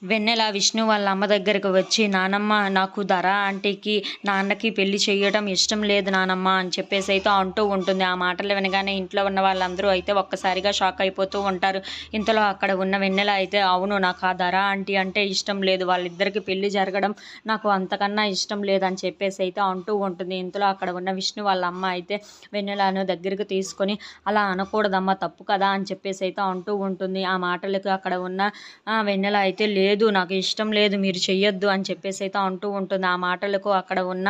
వెన్నెల విష్ణు వాళ్ళ అమ్మ దగ్గరకు వచ్చి, నానమ్మ నాకు ధర ఆంటీకి నాన్నకి పెళ్లి చేయడం ఇష్టం లేదు నానమ్మ అని చెప్పేసి అయితే అంటూ ఉంటుంది. ఆ మాటలు వినగానే ఇంట్లో ఉన్న వాళ్ళందరూ అయితే ఒక్కసారిగా షాక్ అయిపోతూ ఉంటారు. ఇంతలో అక్కడ ఉన్న వెన్నెల అయితే, అవును నాకు ఆ ధర ఆంటీ అంటే ఇష్టం లేదు, వాళ్ళిద్దరికి పెళ్లి జరగడం నాకు అంతకన్నా ఇష్టం లేదని చెప్పేసి అయితే అంటూ ఉంటుంది. ఇంతలో అక్కడ ఉన్న విష్ణు వాళ్ళ అమ్మ అయితే వెన్నెలను దగ్గరికి తీసుకొని, అలా అనకూడదమ్మా తప్పు కదా అని చెప్పేసి అయితే అంటూ ఉంటుంది. ఆ మాటలకు అక్కడ ఉన్న వెన్నెల అయితే, లేదు నాకు ఇష్టం లేదు, మీరు చెయ్యొద్దు అని చెప్పేసి అయితే అంటూ ఉంటుంది. ఆ మాటలకు అక్కడ ఉన్న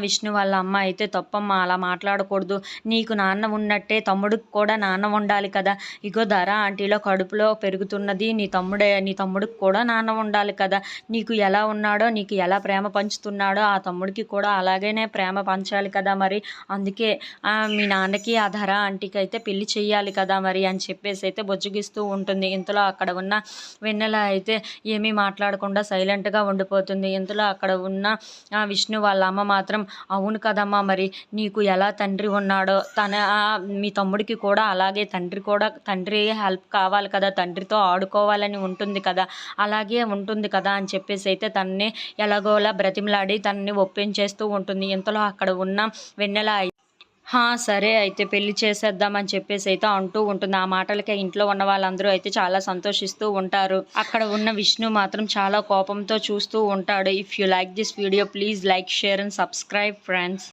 విష్ణు వాళ్ళ అమ్మ అయితే, తప్పమ్మ అలా మాట్లాడకూడదు, నీకు నాన్న ఉన్నట్టే తమ్ముడికి కూడా నాన్న ఉండాలి కదా, ఇగో ధర ఆంటీలో కడుపులో పెరుగుతున్నది నీ తమ్ముడే, నీ తమ్ముడికి కూడా నాన్న ఉండాలి కదా, నీకు ఎలా ఉన్నాడో, నీకు ఎలా ప్రేమ పంచుతున్నాడో ఆ తమ్ముడికి కూడా అలాగనే ప్రేమ పంచాలి కదా, మరి అందుకే మీ నాన్నకి ఆ ధర ఆంటీకి అయితే పెళ్లి చెయ్యాలి కదా మరి అని చెప్పేసి అయితే బుజ్జగిస్తూ ఉంటుంది. ఇంతలో అక్కడ ఉన్న వెన్నెల అయితే ఏమీ మాట్లాడకుండా సైలెంట్గా ఉండిపోతుంది. ఇంతలో అక్కడ ఉన్న విష్ణు వాళ్ళ అమ్మ మాత్రం, అవును కదమ్మా, మరి నీకు ఎలా తండ్రి ఉన్నాడో మీ తమ్ముడికి కూడా అలాగే తండ్రి హెల్ప్ కావాలి కదా, తండ్రితో ఆడుకోవాలని ఉంటుంది కదా, అలాగే ఉంటుంది కదా అని చెప్పేసి అయితే తనని ఎలాగోలా బ్రతిమలాడి తనని ఒప్పించేస్తూ ఉంటుంది. ఇంతలో అక్కడ ఉన్న వెన్నెల, సరే అయితే పెళ్లి చేసేద్దామని చెప్పేసి అయితే అంటూ ఉంటుంది. ఆ మాటలకి ఇంట్లో ఉన్న వాళ్ళందరూ అయితే చాలా సంతోషిస్తూ ఉంటారు. అక్కడ ఉన్న విష్ణు మాత్రం చాలా కోపంతో చూస్తూ ఉంటాడు. If you like this video please like, share and subscribe friends.